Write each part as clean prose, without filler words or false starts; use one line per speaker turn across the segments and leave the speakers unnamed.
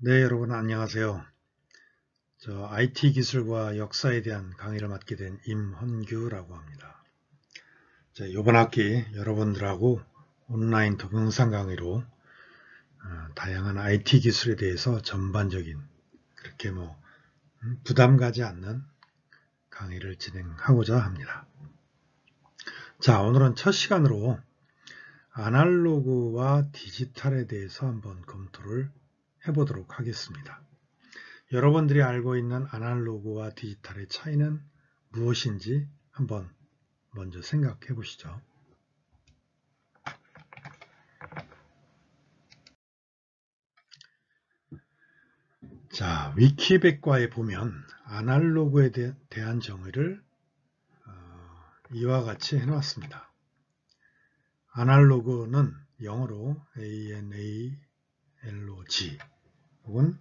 네, 여러분 안녕하세요. IT 기술과 역사에 대한 강의를 맡게 된 임헌규라고 합니다. 이번 학기 여러분들하고 온라인 동영상 강의로 다양한 IT 기술에 대해서 전반적인 그렇게 부담 가지 않는 강의를 진행하고자 합니다. 자, 오늘은 첫 시간으로 아날로그와 디지털에 대해서 한번 검토를 해보도록 하겠습니다. 여러분들이 알고 있는 아날로그와 디지털의 차이는 무엇인지 한번 먼저 생각해 보시죠. 자, 위키백과에 보면 아날로그에 대한 정의를 이와 같이 해놨습니다. 아날로그는 영어로 analog 혹은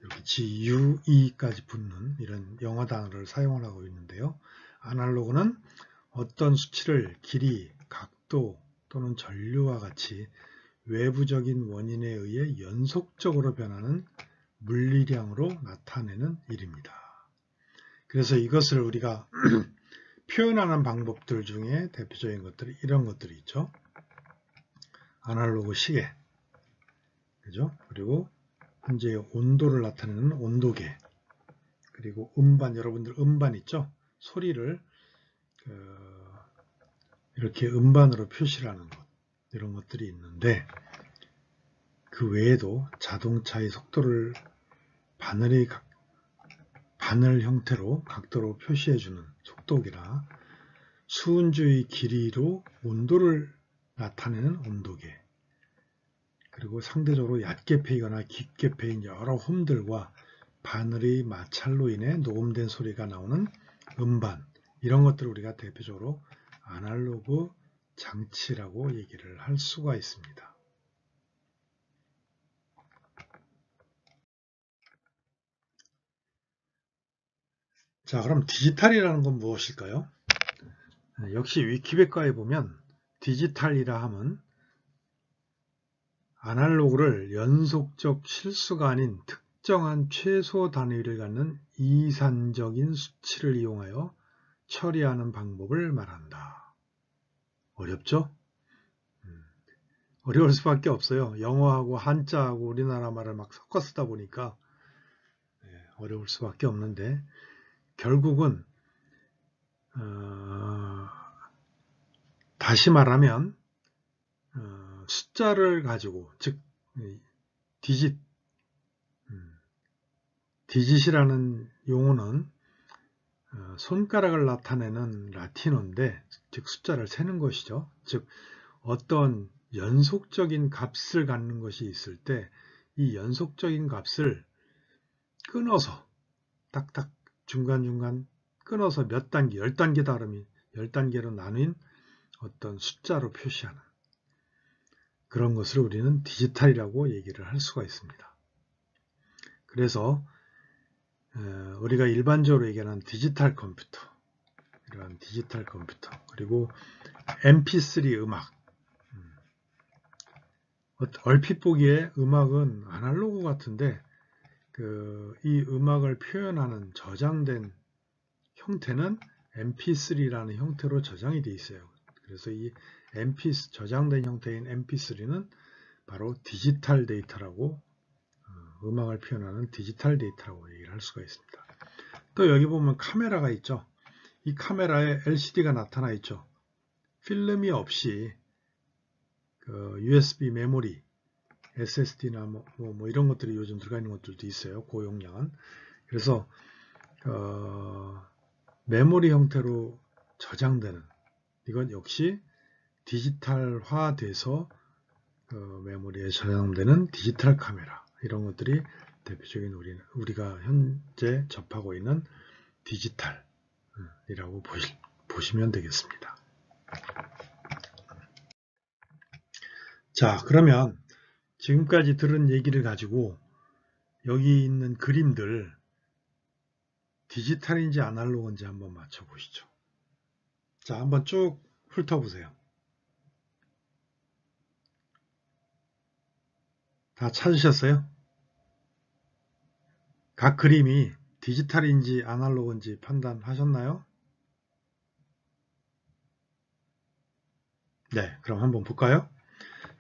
여기 GUE까지 붙는 이런 영어 단어를 사용을 하고 있는데요. 아날로그는 어떤 수치를 길이, 각도 또는 전류와 같이 외부적인 원인에 의해 연속적으로 변하는 물리량으로 나타내는 일입니다. 그래서 이것을 우리가 표현하는 방법들 중에 대표적인 것들이 이런 것들이 있죠. 아날로그 시계, 그죠? 그리고 현재 온도를 나타내는 온도계, 그리고 음반, 여러분들 음반 있죠? 소리를 이렇게 음반으로 표시를 하는 것, 이런 것들이 있는데, 그 외에도 자동차의 속도를 바늘 형태로 각도로 표시해주는 속도계나 수은주의 길이로 온도를 나타내는 온도계, 그리고 상대적으로 얕게 패이거나 깊게 패인 여러 홈들과 바늘의 마찰로 인해 녹음된 소리가 나오는 음반, 이런 것들을 우리가 대표적으로 아날로그 장치라고 얘기를 할 수가 있습니다. 자, 그럼 디지털이라는 건 무엇일까요? 역시 위키백과에 보면 디지털이라 함은 아날로그를 연속적 실수가 아닌 특정한 최소 단위를 갖는 이산적인 수치를 이용하여 처리하는 방법을 말한다. 어렵죠? 어려울 수밖에 없어요. 영어하고 한자하고 우리나라 말을 막 섞어 쓰다 보니까 어려울 수밖에 없는데, 결국은 다시 말하면 숫자를 가지고, 즉 디짓이라는 용어는 손가락을 나타내는 라틴어인데, 즉 숫자를 세는 것이죠. 즉 어떤 연속적인 값을 갖는 것이 있을 때 이 연속적인 값을 끊어서 딱딱 중간중간 끊어서 몇 단계, 10단계다 그러면 10단계로 나뉜 어떤 숫자로 표시하는 그런 것을 우리는 디지털이라고 얘기를 할 수가 있습니다. 그래서 우리가 일반적으로 얘기하는 디지털 컴퓨터, 이런 디지털 컴퓨터, 그리고 mp3 음악, 얼핏 보기에 음악은 아날로그 같은데 이 음악을 표현하는 저장된 형태는 mp3라는 형태로 저장이 되어 있어요. 그래서 이 저장된 형태인 mp3는 바로 디지털 데이터라고, 음악을 표현하는 디지털 데이터라고 얘기를 할 수가 있습니다. 또 여기 보면 카메라가 있죠. 이 카메라에 LCD가 나타나 있죠. 필름이 없이 USB 메모리, SSD나 뭐 이런 것들이 요즘 들어가 있는 것들도 있어요. 고용량은. 그래서 메모리 형태로 저장되는, 이건 역시 디지털화 돼서 메모리에 저장되는 디지털 카메라, 이런 것들이 대표적인 우리가 현재 접하고 있는 디지털이라고 보시면 되겠습니다. 자, 그러면 지금까지 들은 얘기를 가지고 여기 있는 그림들 디지털인지 아날로그인지 한번 맞춰보시죠. 자, 한번 쭉 훑어보세요. 다 찾으셨어요? 각 그림이 디지털인지 아날로그인지 판단하셨나요? 네, 그럼 한번 볼까요?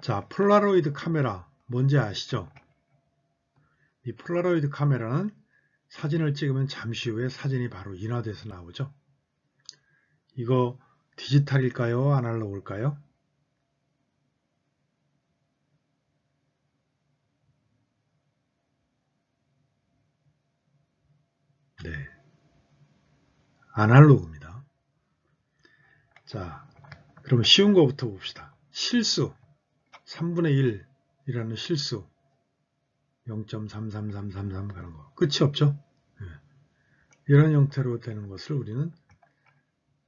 자, 폴라로이드 카메라 뭔지 아시죠? 이 폴라로이드 카메라는 사진을 찍으면 잠시 후에 사진이 바로 인화돼서 나오죠. 이거 디지털일까요? 아날로그일까요? 네, 아날로그입니다. 자, 그럼 쉬운 거부터 봅시다. 실수 3분의 1이라는 실수 0.33333 가는 거 끝이 없죠? 네. 이런 형태로 되는 것을 우리는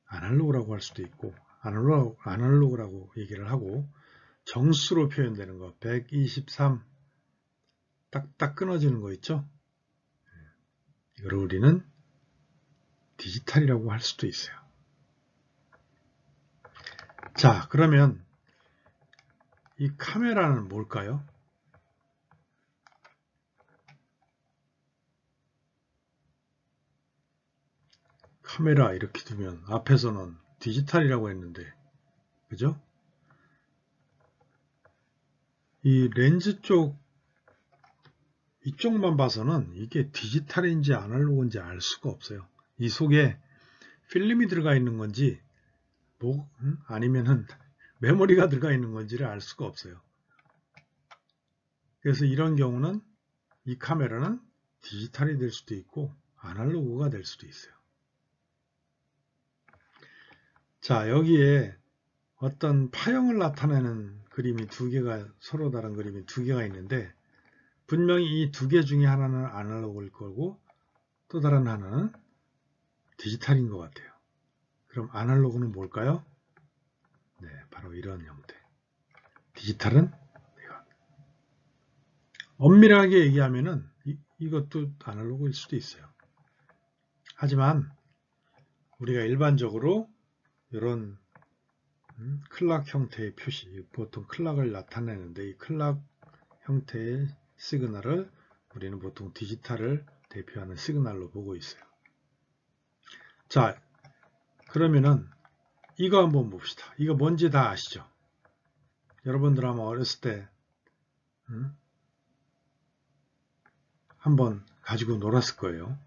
아날로그라고 할 수도 있고 아날로그라고 얘기를 하고, 정수로 표현되는 거 123 딱딱 끊어지는 거 있죠? 이걸 우리는 디지털이라고 할 수도 있어요. 자, 그러면 이 카메라는 뭘까요? 카메라 이렇게 두면 앞에서는 디지털이라고 했는데, 그죠? 이 렌즈 쪽 이쪽만 봐서는 이게 디지털인지 아날로그인지 알 수가 없어요. 이 속에 필름이 들어가 있는 건지 아니면은 메모리가 들어가 있는 건지를 알 수가 없어요. 그래서 이런 경우는 이 카메라는 디지털이 될 수도 있고 아날로그가 될 수도 있어요. 자, 여기에 어떤 파형을 나타내는 그림이 두 개가, 서로 다른 그림이 두 개가 있는데, 분명히 이 두 개 중에 하나는 아날로그일 거고 또 다른 하나는 디지털인 것 같아요. 그럼 아날로그는 뭘까요? 네, 바로 이런 형태. 디지털은 이거. 엄밀하게 얘기하면은 이것도 아날로그일 수도 있어요. 하지만 우리가 일반적으로 이런 클락 형태의 표시, 보통 클락을 나타내는데, 이 클락 형태의 시그널을 우리는 보통 디지털을 대표하는 시그널로 보고 있어요. 자, 그러면은 이거 한번 봅시다. 이거 뭔지 다 아시죠? 여러분들 아마 어렸을 때 한번 가지고 놀았을 거예요.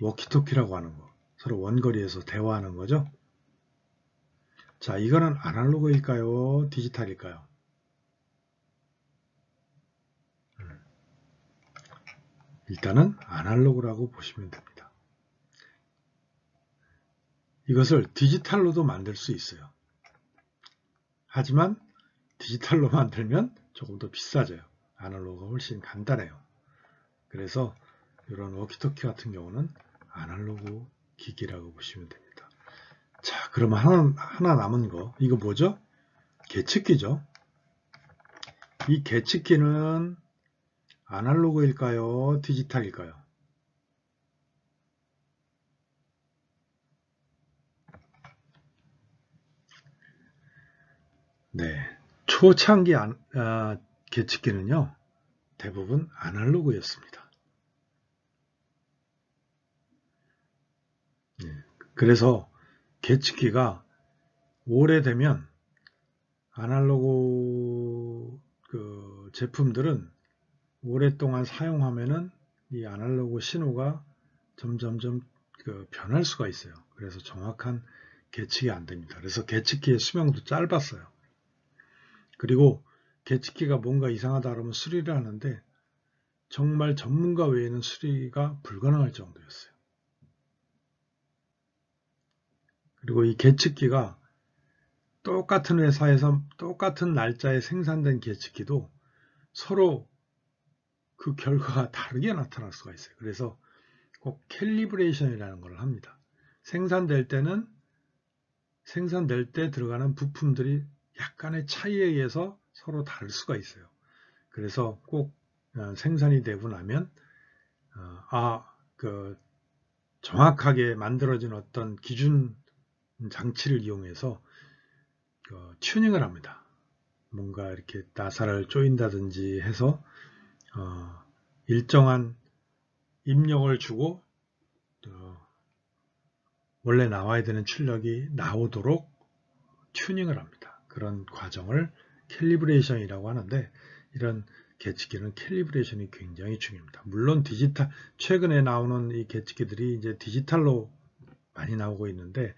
워키토키라고 하는 거. 서로 원거리에서 대화하는 거죠. 자, 이거는 아날로그일까요? 디지털일까요? 일단은 아날로그라고 보시면 됩니다. 이것을 디지털로도 만들 수 있어요. 하지만 디지털로 만들면 조금 더 비싸져요. 아날로그가 훨씬 간단해요. 그래서 이런 워키토키 같은 경우는 아날로그 기기라고 보시면 됩니다. 자, 그러면 하나 남은 거, 이거 뭐죠? 계측기죠. 이 계측기는 아날로그일까요? 디지털일까요? 네, 초창기 계측기는요, 대부분 아날로그였습니다. 네, 그래서 계측기가 오래되면 아날로그 제품들은 오랫동안 사용하면은 이 아날로그 신호가 점점점 변할 수가 있어요. 그래서 정확한 계측이 안 됩니다. 그래서 계측기의 수명도 짧았어요. 그리고 계측기가 뭔가 이상하다 그러면 수리를 하는데 정말 전문가 외에는 수리가 불가능할 정도였어요. 그리고 이 계측기가 똑같은 회사에서 똑같은 날짜에 생산된 계측기도 서로 그 결과가 다르게 나타날 수가 있어요. 그래서 꼭 캘리브레이션이라는 걸 합니다. 생산될 때 들어가는 부품들이 약간의 차이에 의해서 서로 다를 수가 있어요. 그래서 꼭 생산이 되고 나면 정확하게 만들어진 어떤 기준 장치를 이용해서 튜닝을 합니다. 뭔가 이렇게 나사를 조인다든지 해서 일정한 입력을 주고 원래 나와야 되는 출력이 나오도록 튜닝을 합니다. 그런 과정을 캘리브레이션이라고 하는데 이런 계측기는 캘리브레이션이 굉장히 중요합니다. 물론 최근에 나오는 이 계측기들이 이제 디지털로 많이 나오고 있는데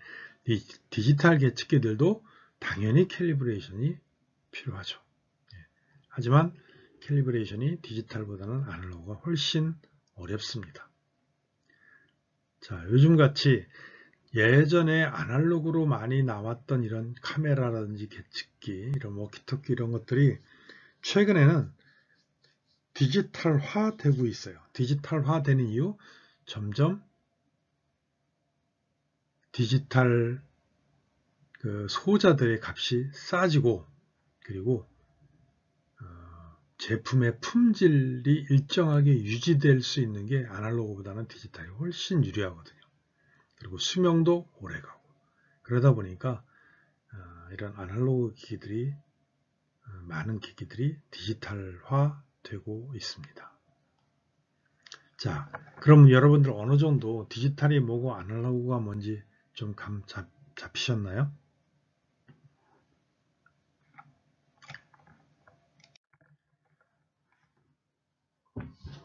이 디지털 계측기들도 당연히 캘리브레이션이 필요하죠. 하지만 캘리브레이션이 디지털보다는 아날로그가 훨씬 어렵습니다. 자, 요즘같이 예전에 아날로그로 많이 나왔던 이런 카메라라든지 계측기, 이런 워키토키 이런 것들이 최근에는 디지털화 되고 있어요. 디지털화 되는 이유, 점점 디지털 소자들의 값이 싸지고 그리고 제품의 품질이 일정하게 유지될 수 있는 게 아날로그보다는 디지털이 훨씬 유리하거든요. 그리고 수명도 오래가고 그러다 보니까 이런 아날로그 기기들이 많은 기기들이 디지털화 되고 있습니다. 자, 그럼 여러분들 어느 정도 디지털이 뭐고 아날로그가 뭔지 좀 감 잡히셨나요?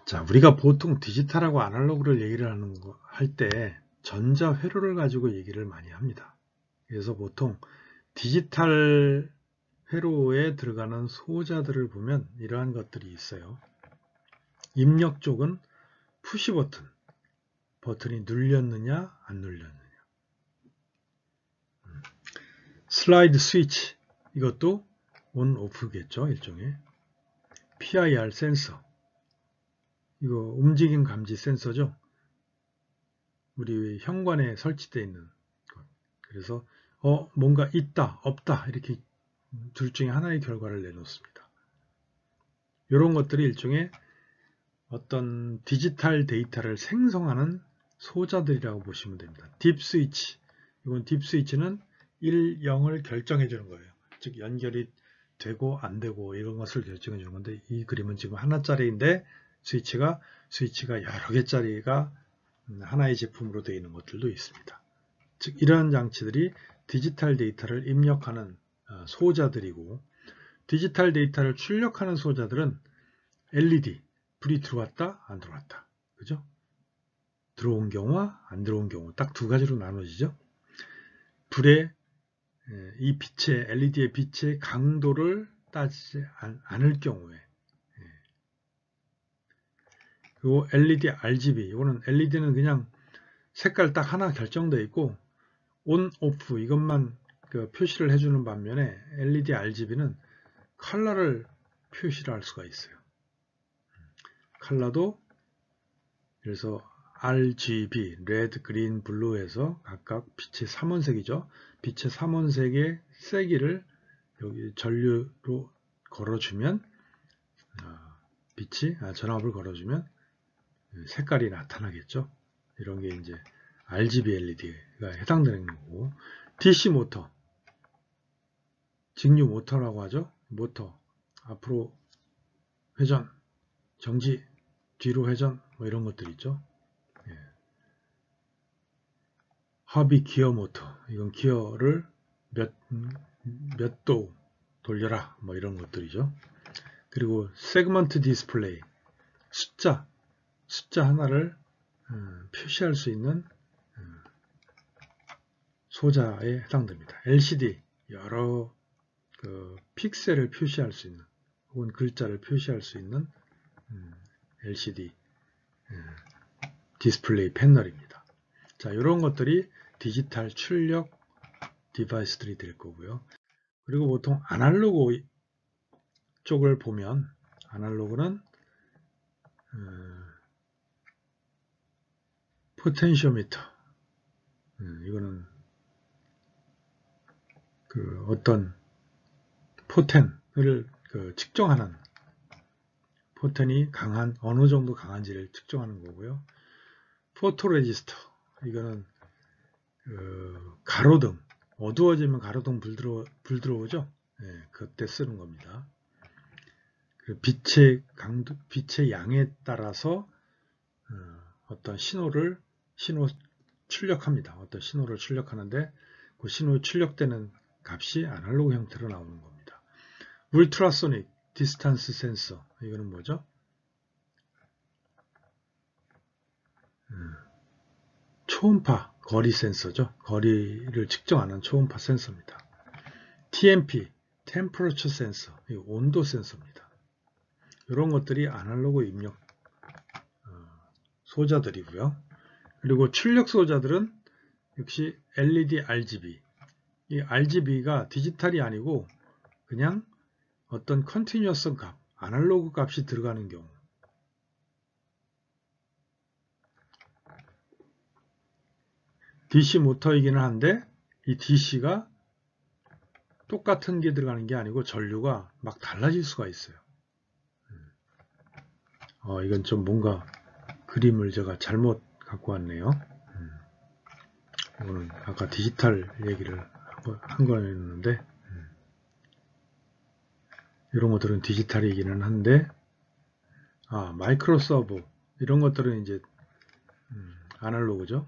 자, 우리가 보통 디지털하고 아날로그를 얘기를 할 때 전자 회로를 가지고 얘기를 많이 합니다. 그래서 보통 디지털 회로에 들어가는 소자들을 보면 이러한 것들이 있어요. 입력 쪽은 푸시 버튼이 눌렸느냐 안 눌렸느냐. 슬라이드 스위치, 이것도 온 오프겠죠. 일종의 PIR 센서, 이거 움직임 감지 센서죠. 우리 현관에 설치되어 있는 것. 그래서 뭔가 있다 없다 이렇게 둘 중에 하나의 결과를 내놓습니다. 이런 것들이 일종의 어떤 디지털 데이터를 생성하는 소자들이라고 보시면 됩니다. 딥 스위치, 이건 딥 스위치는 1, 0을 결정해 주는 거예요. 즉 연결이 되고 안 되고 이런 것을 결정해 주는 건데, 이 그림은 지금 하나짜리인데 스위치가 여러 개짜리가 하나의 제품으로 되어 있는 것들도 있습니다. 즉 이러한 장치들이 디지털 데이터를 입력하는 소자들이고, 디지털 데이터를 출력하는 소자들은 LED, 불이 들어왔다 안 들어왔다, 그죠? 들어온 경우와 안 들어온 경우 딱 두 가지로 나눠지죠. 불의 이 빛의 LED의 빛의 강도를 따지지 않을 경우에, 그리고 LED RGB, 이거는 LED는 그냥 색깔 딱 하나 결정되어 있고 온, 오프 이것만 표시를 해주는 반면에 LED RGB는 컬러를 표시를 할 수가 있어요. 컬러도 그래서 RGB, 레드, 그린, 블루에서 각각 빛의 삼원색이죠. 빛의 삼원색의 세기를 여기 전류로 걸어주면 빛이 전압을 걸어주면 색깔이 나타나겠죠. 이런 게 이제 RGB LED가 해당되는 거고, DC 모터, 직류 모터라고 하죠. 모터 앞으로 회전, 정지, 뒤로 회전 뭐 이런 것들 있죠. 허비 기어 모터, 이건 기어를 몇 도 돌려라 뭐 이런 것들이죠. 그리고 세그먼트 디스플레이, 숫자 하나를 표시할 수 있는 소자에 해당됩니다. LCD, 여러 픽셀을 표시할 수 있는 혹은 글자를 표시할 수 있는 LCD 디스플레이 패널입니다. 자, 이런 것들이 디지털 출력 디바이스들이 될 거고요. 그리고 보통 아날로그 쪽을 보면, 아날로그는 포텐시오미터, 이거는 어떤 포텐을 측정하는, 포텐이 어느 정도 강한지를 측정하는 거고요. 포토레지스터, 이거는 가로등, 어두워지면 가로등 불 들어오죠. 그때 쓰는 겁니다. 빛의 강도, 빛의 양에 따라서 어떤 신호 출력합니다. 어떤 신호를 출력하는데 그 신호 출력되는 값이 아날로그 형태로 나오는 겁니다. 울트라소닉 디스턴스 센서, 이거는 뭐죠? 초음파 거리 센서죠. 거리를 측정하는 초음파 센서입니다. TMP, Temperature Sensor, 온도 센서입니다. 이런 것들이 아날로그 입력 소자들이고요. 그리고 출력 소자들은 역시 LED, RGB. 이 RGB가 디지털이 아니고 그냥 어떤 컨티뉴어스 값, 아날로그 값이 들어가는 경우. DC 모터이기는 한데 이 DC가 똑같은 게 들어가는 게 아니고 전류가 막 달라질 수가 있어요. 이건 좀 뭔가 그림을 제가 잘못 갖고 왔네요. 이거는 아까 디지털 얘기를 한 거였는데 이런 것들은 디지털이기는 한데 마이크로 서버 이런 것들은 이제 아날로그죠.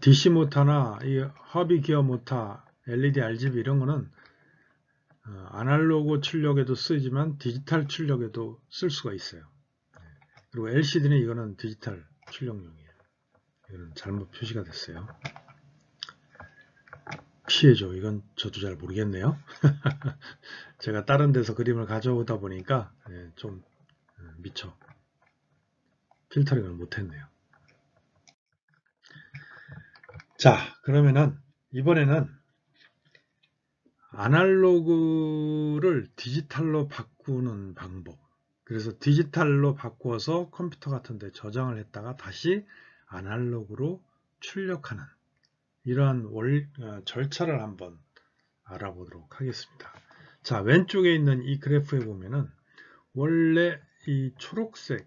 DC 모터나 이 허비 기어 모터, LED, RGB 이런 거는 아날로그 출력에도 쓰이지만 디지털 출력에도 쓸 수가 있어요. 그리고 LCD는 이거는 디지털 출력용이에요. 이거는 잘못 표시가 됐어요. 피해죠. 이건 저도 잘 모르겠네요. 제가 다른 데서 그림을 가져오다 보니까 좀 미처 필터링을 못했네요. 자, 그러면은 이번에는 아날로그를 디지털로 바꾸는 방법. 그래서 디지털로 바꾸어서 컴퓨터 같은 데 저장을 했다가 다시 아날로그로 출력하는 이러한 절차를 한번 알아보도록 하겠습니다. 자, 왼쪽에 있는 이 그래프에 보면은 원래 이 초록색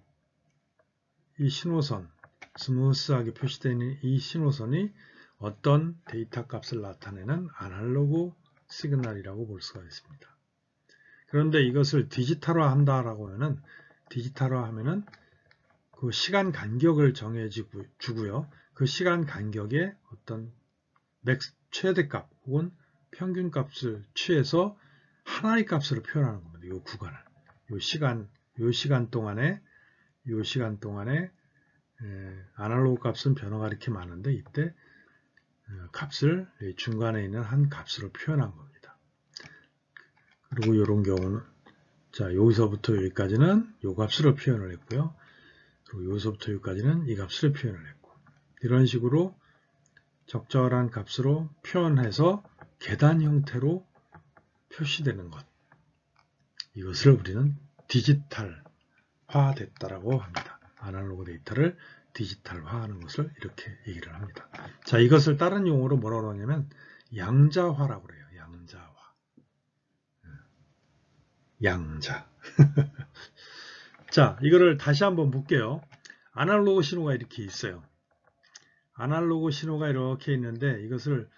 이 신호선, 스무스하게 표시되어 있는 이 신호선이 어떤 데이터 값을 나타내는 아날로그 시그널이라고 볼 수가 있습니다. 그런데 이것을 디지털화 한다라고 하면은 디지털화 하면은 그 시간 간격을 정해주고요. 그 시간 간격에 어떤 최대값 혹은 평균값을 취해서 하나의 값으로 표현하는 겁니다. 이 구간을. 이 시간 동안에 아날로그 값은 변화가 이렇게 많은데 이때 값을 중간에 있는 한 값으로 표현한 겁니다. 그리고 이런 경우는 자, 여기서부터 여기까지는 이 값으로 표현을 했고요. 그리고 여기서부터 여기까지는 이 값으로 표현을 했고 이런 식으로 적절한 값으로 표현해서 계단 형태로 표시되는 것. 이것을 우리는 디지털화 됐다라고 합니다. 아날로그 데이터를 디지털화하는 것을 이렇게 얘기를 합니다. 자, 이것을 다른 용어로 뭐라고 하냐면 양자화라고 그래요. 양자화. 양자. 자, 이거를 다시 한번 볼게요. 아날로그 신호가 이렇게 있어요. 아날로그 신호가 이렇게 있는데 이것을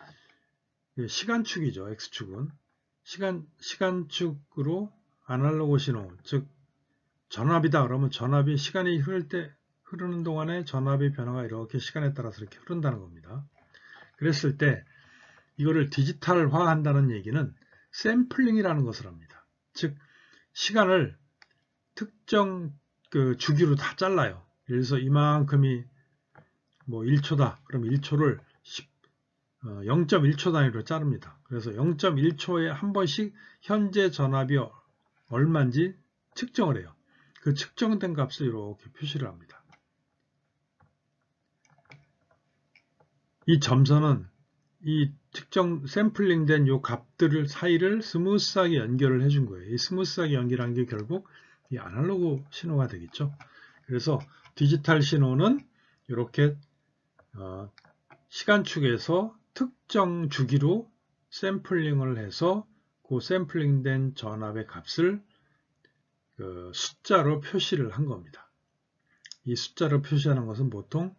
시간축이죠. X축은. 시간축으로 아날로그 신호, 즉 전압이다 그러면 전압이 시간이 흐르는 동안에 전압의 변화가 이렇게 시간에 따라서 이렇게 흐른다는 겁니다. 그랬을 때 이거를 디지털화 한다는 얘기는 샘플링이라는 것을 합니다. 즉 시간을 특정 그 주기로 다 잘라요. 예를 들어서 이만큼이 뭐 1초다. 그럼 1초를 0.1초 단위로 자릅니다. 그래서 0.1초에 한 번씩 현재 전압이 얼마인지 측정을 해요. 그 측정된 값을 이렇게 표시를 합니다. 이 점선은 이 특정 샘플링된 요 값들을 사이를 스무스하게 연결을 해준 거예요. 이 스무스하게 연결한 게 결국 이 아날로그 신호가 되겠죠. 그래서 디지털 신호는 이렇게 시간축에서 특정 주기로 샘플링을 해서 그 샘플링된 전압의 값을 숫자로 표시를 한 겁니다. 이 숫자로 표시하는 것은 보통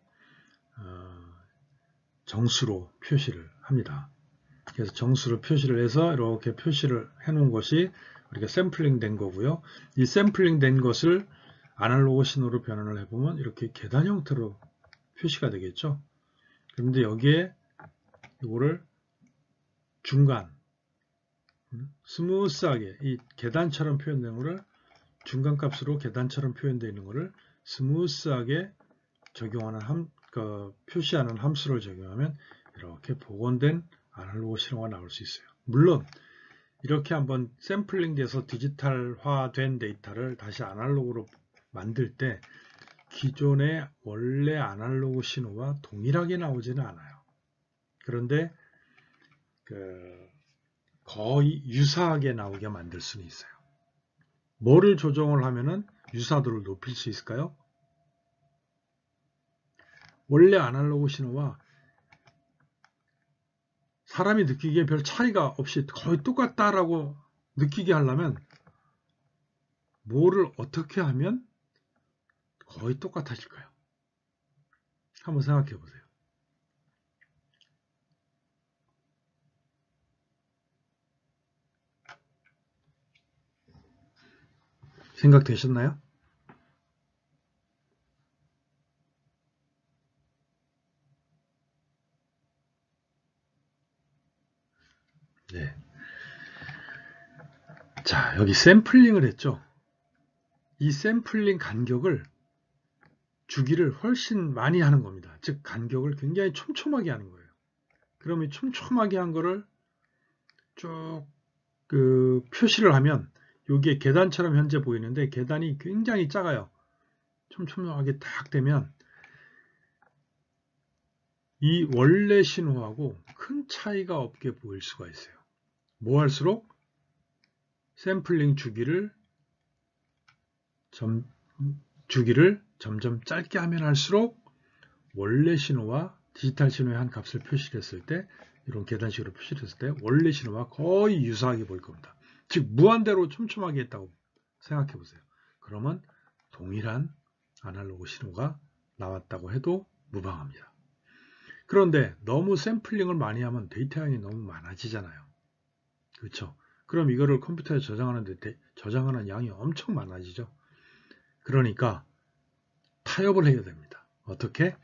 정수로 표시를 합니다. 그래서 정수로 표시를 해서 이렇게 표시를 해 놓은 것이 우리가 샘플링 된 거고요. 이 샘플링 된 것을 아날로그 신호로 변환을 해보면 이렇게 계단 형태로 표시가 되겠죠. 그런데 여기에 이거를 중간 스무스하게 이 계단처럼 표현된 거를 중간값으로 계단처럼 표현되어 있는 거를 스무스하게 적용하는 표시하는 함수를 적용하면 이렇게 복원된 아날로그 신호가 나올 수 있어요. 물론 이렇게 한번 샘플링 돼서 디지털화된 데이터를 다시 아날로그로 만들 때 기존의 원래 아날로그 신호와 동일하게 나오지는 않아요. 그런데 거의 유사하게 나오게 만들 수는 있어요. 뭐를 조정을 하면은 유사도를 높일 수 있을까요? 원래 아날로그 신호와 사람이 느끼기에 별 차이가 없이 거의 똑같다라고 느끼게 하려면 뭐를 어떻게 하면 거의 똑같아질까요? 한번 생각해 보세요. 생각되셨나요? 네. 자, 여기 샘플링을 했죠. 이 샘플링 간격을 주기를 훨씬 많이 하는 겁니다. 즉 간격을 굉장히 촘촘하게 하는 거예요. 그러면 촘촘하게 한 거를 쭉 표시를 하면 여기에 계단처럼 현재 보이는데 계단이 굉장히 작아요. 촘촘하게 딱 되면 이 원래 신호하고 큰 차이가 없게 보일 수가 있어요. 뭐 할수록 샘플링 주기를 점점 짧게 하면 할수록 원래 신호와 디지털 신호의 한 값을 표시를 했을 때 이런 계단식으로 표시를 했을 때 원래 신호와 거의 유사하게 보일 겁니다. 즉 무한대로 촘촘하게 했다고 생각해 보세요. 그러면 동일한 아날로그 신호가 나왔다고 해도 무방합니다. 그런데 너무 샘플링을 많이 하면 데이터 양이 너무 많아지잖아요. 그렇죠? 그럼 이거를 컴퓨터에 저장하는 양이 엄청 많아지죠. 그러니까 타협을 해야 됩니다. 어떻게?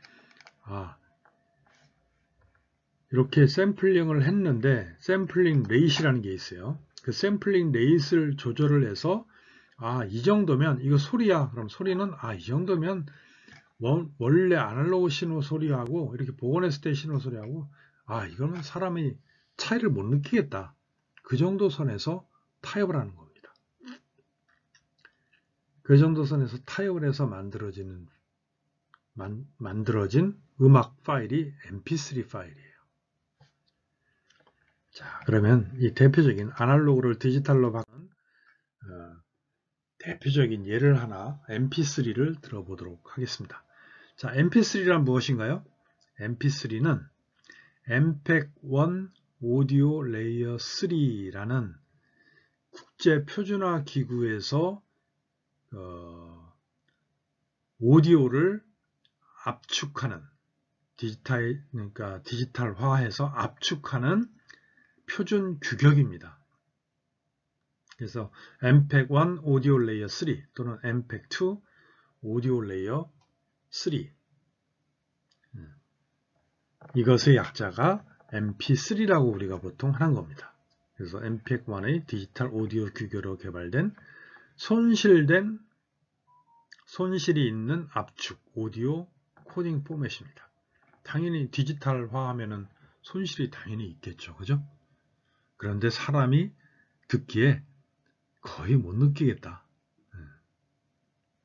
이렇게 샘플링을 했는데 샘플링 레이트라는 게 있어요. 그 샘플링 레이트를 조절을 해서 이 정도면 이거 소리야. 그럼 소리는 이 정도면 원래 아날로그 신호 소리하고 이렇게 복원했을 때 신호 소리하고 이거는 사람이 차이를 못 느끼겠다. 그 정도 선에서 타협을 하는 겁니다. 그 정도 선에서 타협을 해서 만들어진 음악 파일이 mp3 파일이에요. 자, 그러면 이 대표적인 아날로그를 디지털로 바꾼 대표적인 예를 하나 mp3를 들어보도록 하겠습니다. 자, mp3란 무엇인가요? mp3는 MPEG-1 오디오 레이어 3라는 국제 표준화 기구에서 오디오를 압축하는 디지털화해서 압축하는 표준 규격입니다. 그래서 MPEG-1 오디오 레이어 3 또는 MPEG-2 오디오 레이어 3 이것의 약자가 MP3라고 우리가 보통 하는 겁니다. 그래서 MPEG-1의 디지털 오디오 규격으로 개발된 손실이 있는 압축 오디오 코딩 포맷입니다. 당연히 디지털화 하면은 손실이 당연히 있겠죠. 그죠? 그런데 사람이 듣기에 거의 못 느끼겠다.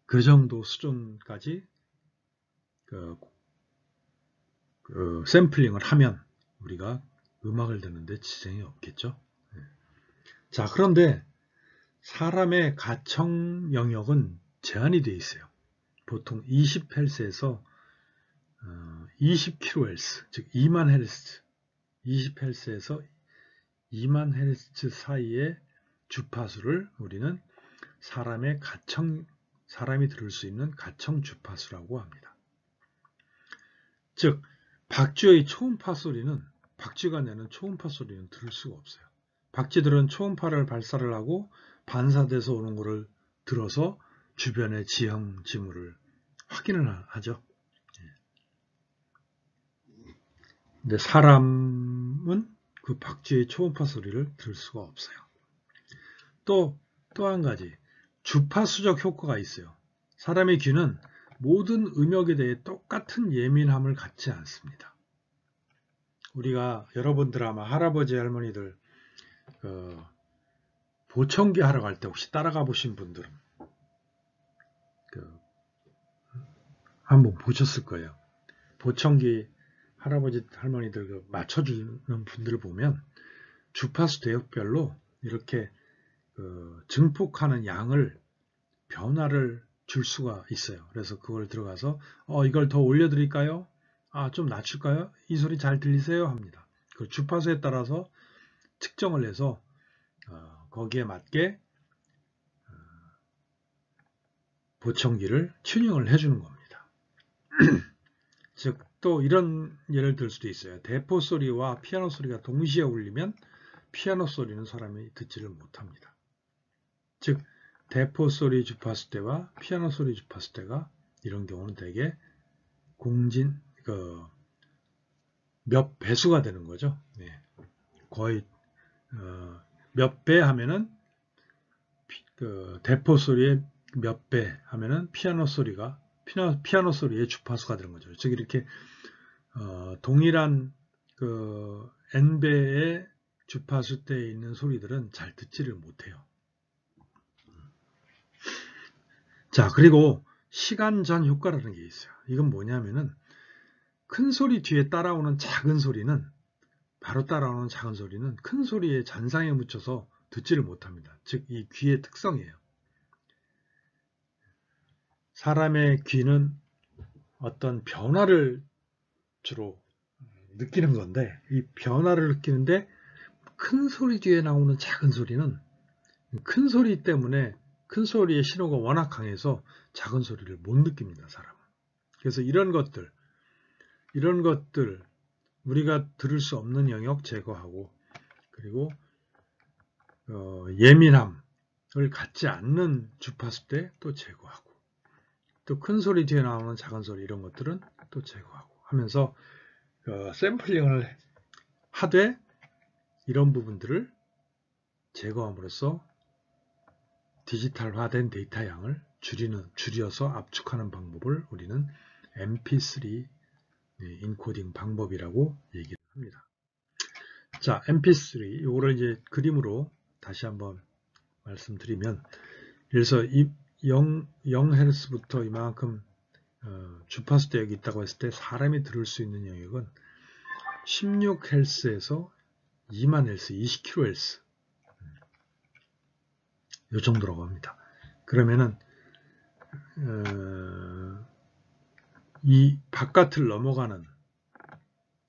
그 정도 수준까지 샘플링을 하면 우리가 음악을 듣는데 지장이 없겠죠. 자, 그런데 사람의 가청 영역은 제한이 되어 있어요. 보통 20Hz에서 20kHz, 즉 2만 Hz, 20Hz에서 2만 Hz 사이의 주파수를 우리는 사람이 들을 수 있는 가청 주파수라고 합니다. 즉 박쥐의 초음파 소리는 박쥐가 내는 초음파 소리는 들을 수가 없어요. 박쥐들은 초음파를 발사를 하고 반사돼서 오는 거를 들어서 주변의 지형 지물을 확인을 하죠. 근데 사람은 그 박쥐의 초음파 소리를 들을 수가 없어요. 또 한 가지 주파수적 효과가 있어요. 사람의 귀는 모든 음역에 대해 똑같은 예민함을 갖지 않습니다. 우리가 여러분들 아마 할아버지 할머니들 보청기 하러 갈 때 혹시 따라가 보신 분들은 한번 보셨을 거예요. 보청기 할아버지 할머니들 맞춰주는 분들을 보면 주파수 대역별로 이렇게 증폭하는 양을 변화를 줄 수가 있어요. 그래서 그걸 들어가서 이걸 더 올려드릴까요? 좀 낮출까요? 이 소리 잘 들리세요? 합니다. 그 주파수에 따라서 측정을 해서 거기에 맞게 보청기를 튜닝을 해주는 겁니다. 즉 또 이런 예를 들 수도 있어요. 대포 소리와 피아노 소리가 동시에 울리면 피아노 소리는 사람이 듣지를 못합니다. 즉 대포 소리 주파수대와 피아노 소리 주파수대가 이런 경우는 대개 몇 배수가 되는 거죠. 네. 거의 몇 배 하면은 대포 소리의 몇 배 하면은 피아노 소리의 주파수가 되는 거죠. 즉 이렇게 동일한 n배의 주파수대에 있는 소리들은 잘 듣지를 못해요. 자, 그리고 시간전 효과라는 게 있어요. 이건 뭐냐면은 큰 소리 뒤에 따라오는 작은 소리는 큰 소리의 잔상에 묻혀서 듣지를 못합니다. 즉 이 귀의 특성이에요. 사람의 귀는 어떤 변화를 주로 느끼는 건데 이 변화를 느끼는데 큰 소리 뒤에 나오는 작은 소리는 큰 소리 때문에 큰 소리의 신호가 워낙 강해서 작은 소리를 못 느낍니다. 사람은. 그래서 이런 것들 우리가 들을 수 없는 영역 제거하고 그리고 예민함을 갖지 않는 주파수대 또 제거하고 또 큰 소리 뒤에 나오는 작은 소리 이런 것들은 또 제거하고 하면서 샘플링을 하되 이런 부분들을 제거함으로써 디지털화된 데이터 양을 줄여서 압축하는 방법을 우리는 MP3 인코딩 방법이라고 얘기를 합니다. 자, MP3 이거를 이제 그림으로 다시 한번 말씀드리면 그래서 0Hz부터 이만큼 주파수 대역이 있다고 했을 때 사람이 들을 수 있는 영역은 16Hz에서 2만 Hz, 20kHz 이 정도라고 합니다. 그러면은 이 바깥을 넘어가는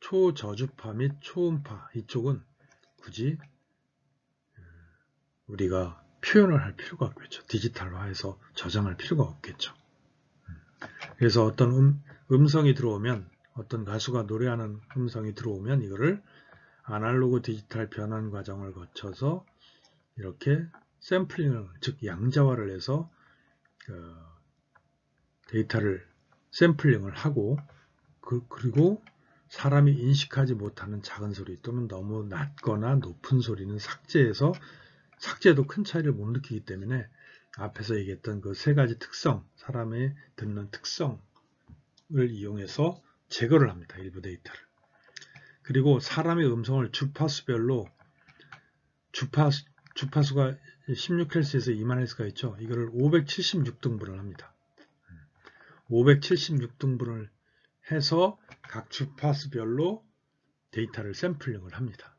초저주파 및 초음파 이쪽은 굳이 우리가 표현을 할 필요가 없겠죠. 디지털화해서 저장할 필요가 없겠죠. 그래서 어떤 음성이 들어오면 어떤 가수가 노래하는 음성이 들어오면 이거를 아날로그 디지털 변환 과정을 거쳐서 이렇게 샘플링을 즉 양자화를 해서 데이터를 샘플링을 하고 그리고 사람이 인식하지 못하는 작은 소리 또는 너무 낮거나 높은 소리는 삭제해도 큰 차이를 못 느끼기 때문에 앞에서 얘기했던 그 세 가지 특성, 사람의 듣는 특성을 이용해서 제거를 합니다. 일부 데이터를. 그리고 사람의 음성을 주파수별로 주파수가 16Hz에서 2만Hz가 있죠. 이거를 576등분을 합니다. 576등분을 해서 각 주파수별로 데이터를 샘플링을 합니다.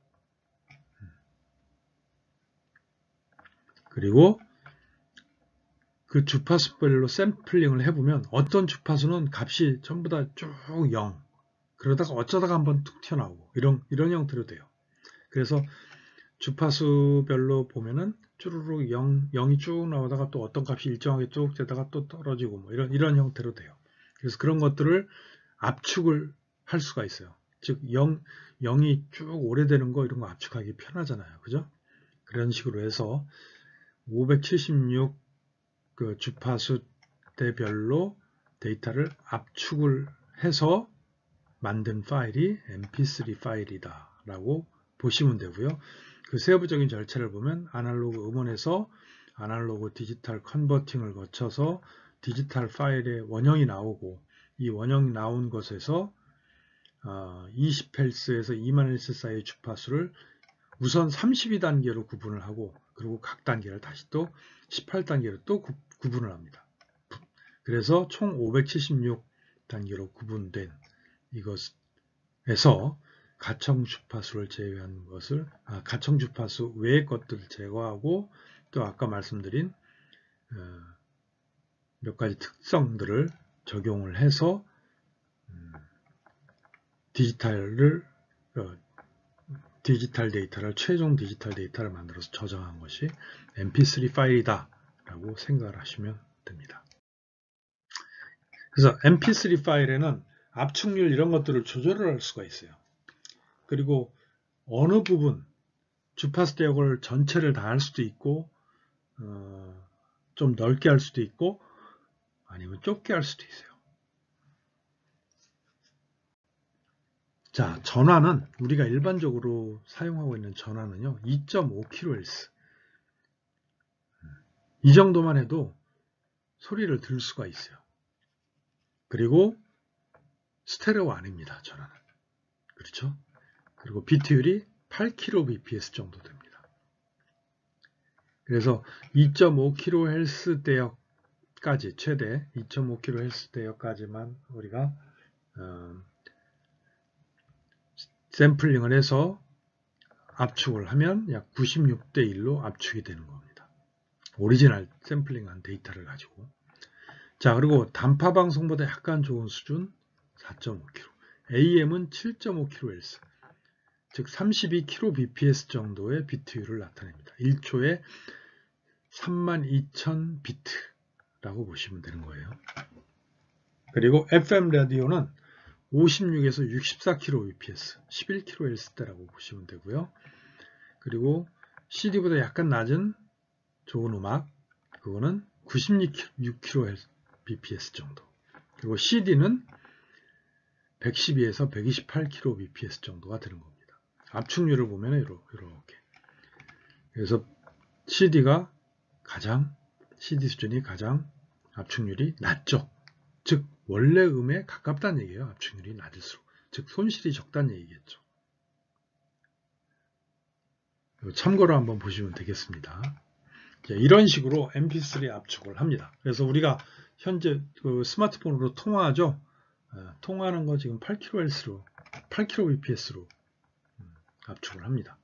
그리고 그 주파수별로 샘플링을 해보면 어떤 주파수는 값이 전부 다 쭉 0 그러다가 어쩌다가 한번 툭 튀어나오고 이런 형태로 돼요. 그래서 주파수별로 보면은 쭈루룩 0이 쭉 나오다가 또 어떤 값이 일정하게 쭉 되다가 또 떨어지고 뭐 이런 형태로 돼요. 그래서 그런 것들을 압축을 할 수가 있어요. 즉 0이 쭉 오래되는 거 이런 거 압축하기 편하잖아요. 그죠? 그런 식으로 해서 576 그 주파수대별로 데이터를 압축을 해서 만든 파일이 mp3 파일이다 라고 보시면 되고요. 그 세부적인 절차를 보면 아날로그 음원에서 아날로그 디지털 컨버팅을 거쳐서 디지털 파일의 원형이 나오고, 이 원형이 나온 것에서 20Hz에서 20000Hz 사이의 주파수를 우선 32단계로 구분을 하고, 그리고 각 단계를 다시 또 18단계로 또 구분을 합니다. 그래서 총 576단계로 구분된 이것에서 가청 주파수를 제외한 것을, 가청 주파수 외의 것들을 제거하고, 또 아까 말씀드린 몇 가지 특성들을 적용을 해서 디지털 데이터를, 최종 디지털 데이터를 만들어서 저장한 것이 mp3 파일이다 라고 생각을 하시면 됩니다. 그래서 mp3 파일에는 압축률 이런 것들을 조절을 할 수가 있어요. 그리고 어느 부분, 주파수 대역을 전체를 다 할 수도 있고, 좀 넓게 할 수도 있고, 아니면 좁게 할 수도 있어요. 자, 전화는 우리가 일반적으로 사용하고 있는 전화는요, 2.5kHz. 이 정도만 해도 소리를 들을 수가 있어요. 그리고 스테레오 아닙니다, 전화는. 그렇죠? 그리고 비트율이 8kbps 정도 됩니다. 그래서 2.5kHz 대역까지, 최대 2.5kHz 대역까지만 우리가 샘플링을 해서 압축을 하면 약 96대 1로 압축이 되는 겁니다. 오리지널 샘플링한 데이터를 가지고. 자, 그리고 단파 방송보다 약간 좋은 수준 4.5kHz, AM은 7.5kHz, 즉 32kbps 정도의 비트율을 나타냅니다. 1초에 32,000비트라고 보시면 되는 거예요. 그리고 FM 라디오는 56에서 64kbps, 11kHz대라고 보시면 되고요. 그리고 CD보다 약간 낮은 좋은 음악, 그거는 96kbps 정도. 그리고 CD는 112에서 128kbps 정도가 되는 겁니다. 압축률을 보면 이렇게. 그래서 CD 수준이 가장 압축률이 낮죠. 즉 원래 음에 가깝다는 얘기예요. 압축률이 낮을수록. 즉 손실이 적다는 얘기겠죠. 참고로 한번 보시면 되겠습니다. 이런 식으로 mp3 압축을 합니다. 그래서 우리가 현재 그 스마트폰으로 통화하죠. 통화하는 거 지금 8kbps로 압축을 합니다.